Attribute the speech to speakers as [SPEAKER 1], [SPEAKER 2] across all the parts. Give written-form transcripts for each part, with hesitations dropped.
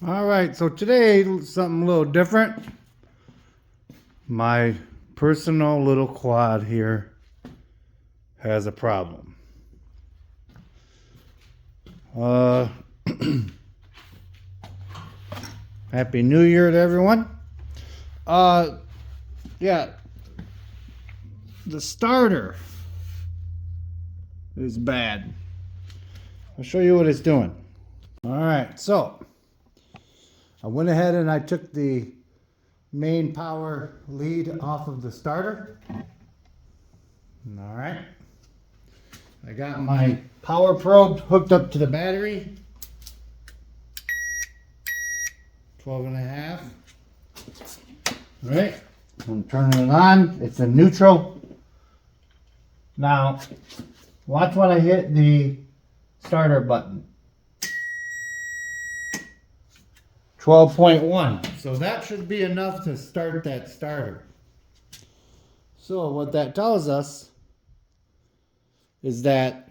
[SPEAKER 1] All right, so today something a little different. My personal little quad here has a problem. Happy New Year to everyone. Yeah, the starter is bad. I'll show you what it's doing. All right, so I went ahead and I took the main power lead off of the starter. All right. I got my power probe hooked up to the battery. 12.5. All right. I'm turning it on. It's in neutral. Now, watch when I hit the starter button. 12.1. So that should be enough to start that starter. So what that tells us is that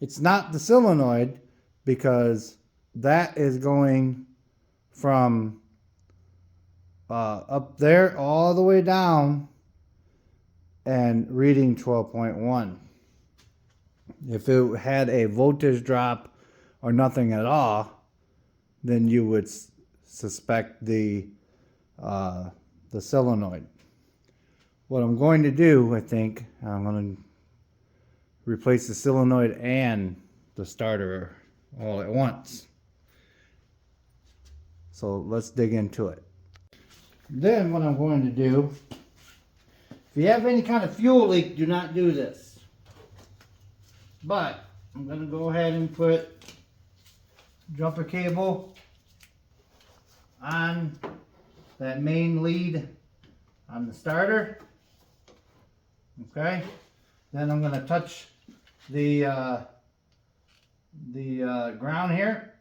[SPEAKER 1] it's not the solenoid, because that is going from up there all the way down and reading 12.1. If it had a voltage drop or nothing at all, then you would suspect the solenoid. What I'm going to do, I think, I'm going to replace the solenoid and the starter all at once. So let's dig into it. Then what I'm going to do, if you have any kind of fuel leak, do not do this. But I'm going to go ahead and put jumper cable on that main lead on the starter. Okay. Then I'm going to touch the ground here.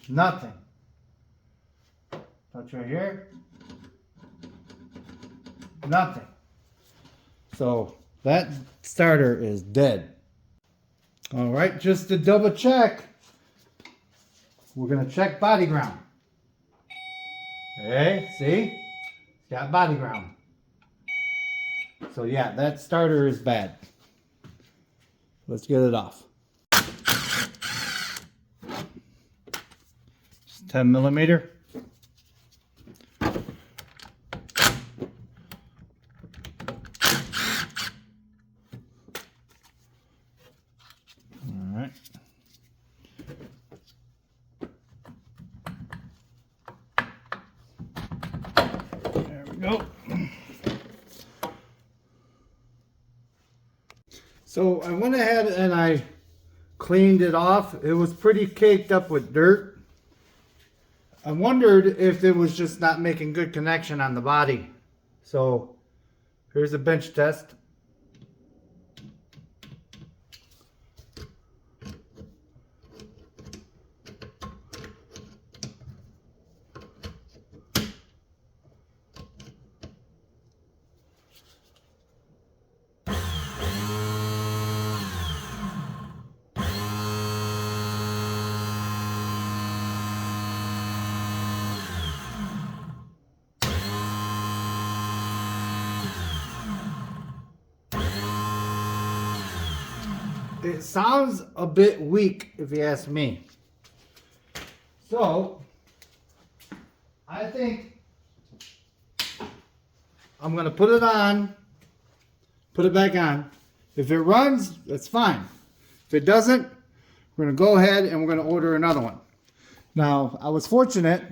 [SPEAKER 1] Nothing. Touch right here. Nothing. So that starter is dead. All right, just to double check, we're going to check body ground. Okay, see? It's got body ground. So yeah, that starter is bad. Let's get it off. Just 10 millimeter. All right. There we go. So I went ahead and I cleaned it off. It was pretty caked up with dirt. I wondered if it was just not making good connection on the body. So here's a bench test. It sounds a bit weak, if you ask me. So, I think I'm going to put it on, put it back on. If it runs, that's fine. If it doesn't, we're going to go ahead and we're going to order another one. Now, I was fortunate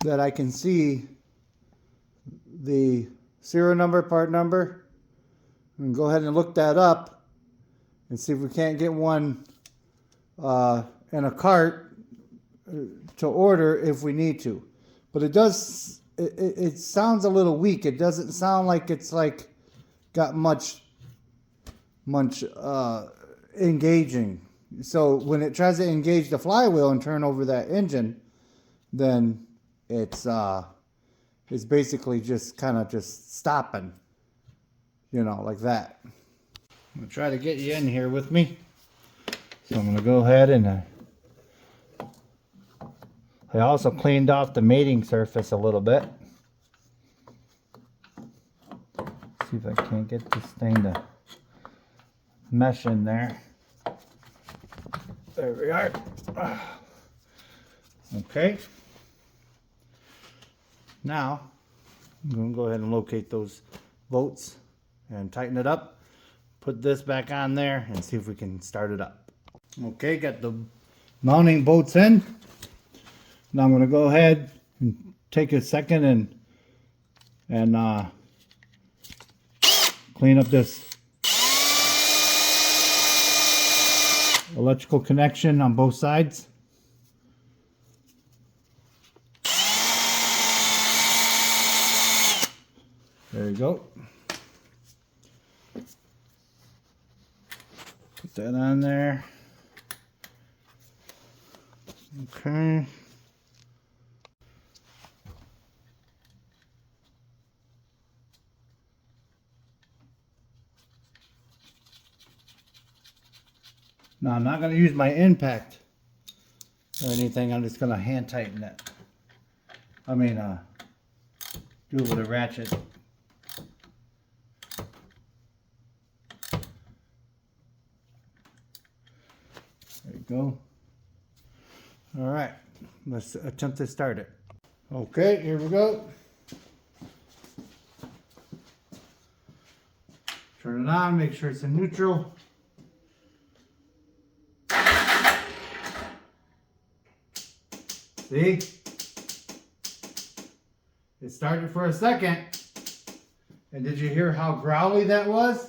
[SPEAKER 1] that I can see the serial number, part number. I'm going to go ahead and look that up and see if we can't get one in a cart to order if we need to. But it sounds a little weak. It doesn't sound like it's like got much engaging. So when it tries to engage the flywheel and turn over that engine, then it's basically just kind of just stopping, you know, like that. I'm going to try to get you in here with me. So I'm going to go ahead and I also cleaned off the mating surface a little bit. See if I can't get this thing to mesh in there. There we are. Okay. Now, I'm going to go ahead and locate those bolts and tighten it up. Put this back on there and see if we can start it up. Okay, got the mounting bolts in. Now I'm going to go ahead and take a second and clean up this electrical connection on both sides. There you go. Put that on there. Okay. Now I'm not going to use my impact or anything. I'm just going to hand tighten it. I mean, do it with a ratchet. There you go. All right, let's attempt to start it. Okay, here we go. Turn it on, make sure it's in neutral. See? It started for a second. And did you hear how growly that was?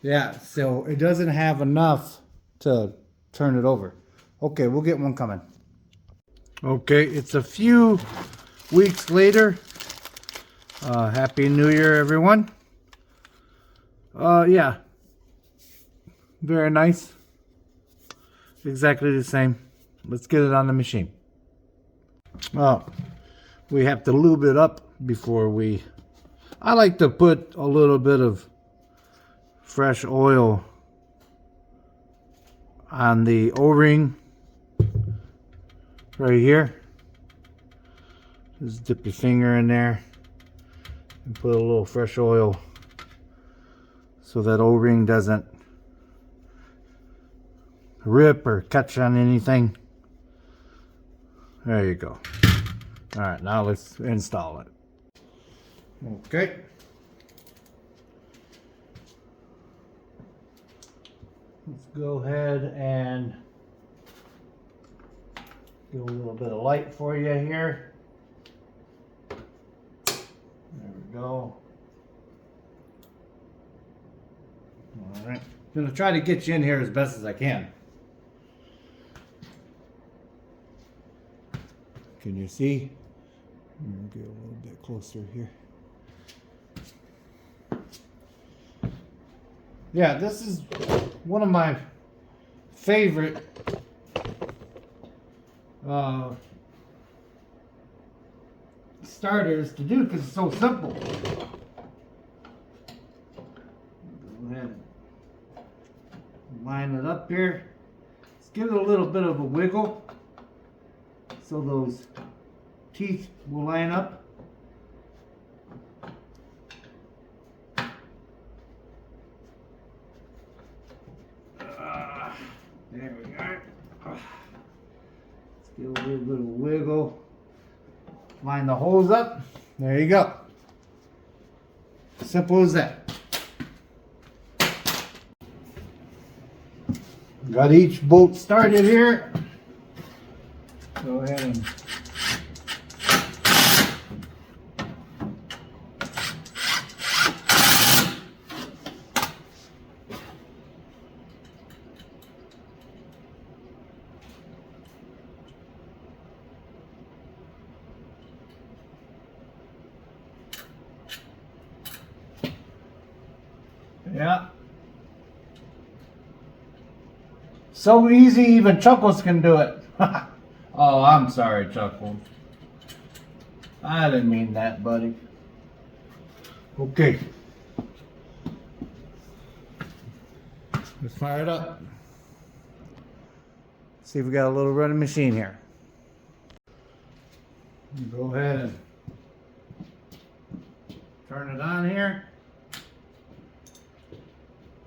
[SPEAKER 1] Yeah, so it doesn't have enough to turn it over. Okay, we'll get one coming. Okay, it's a few weeks later. Happy New Year, everyone. Yeah. Very nice. Exactly the same. Let's get it on the machine. We have to lube it up before we... I like to put a little bit of fresh oil on the O-ring right here. Just dip your finger in there and put a little fresh oil so that O-ring doesn't rip or catch on anything. There you go. All right, now let's install it. Okay. Let's go ahead and do a little bit of light for you here. There we go. All right. I'm gonna try to get you in here as best as I can. Can you see? I'm gonna get a little bit closer here. Yeah, this is one of my favorite starters to do because it's so simple. Go ahead and line it up here. Let's give it a little bit of a wiggle so those teeth will line up. There we are. Let's give a little bit of a wiggle. Line the holes up. There you go. Simple as that. Got each bolt started here. Go ahead and yeah. So easy, even Chuckles can do it. Oh, I'm sorry, Chuckles. I didn't mean that, buddy. Okay. Let's fire it up. See if we got a little running machine here. Go ahead and turn it on here.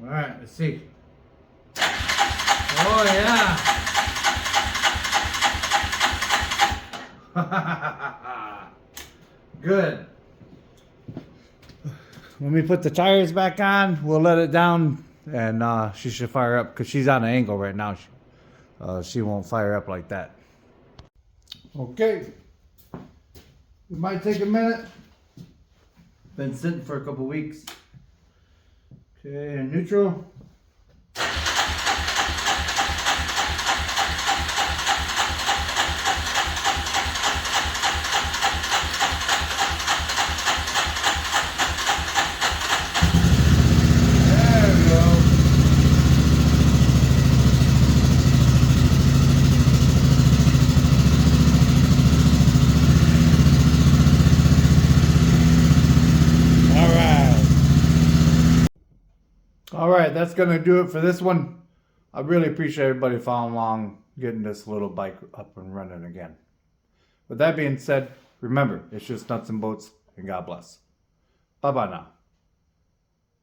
[SPEAKER 1] All right, let's see. Oh yeah. Good. When we put the tires back on, we'll let it down and she should fire up because she's on an angle right now. She won't fire up like that. Okay. It might take a minute. Been sitting for a couple weeks. Okay, and neutral. All right, that's going to do it for this one. I really appreciate everybody following along, getting this little bike up and running again. With that being said, remember, it's just nuts and bolts, and God bless. Bye-bye now.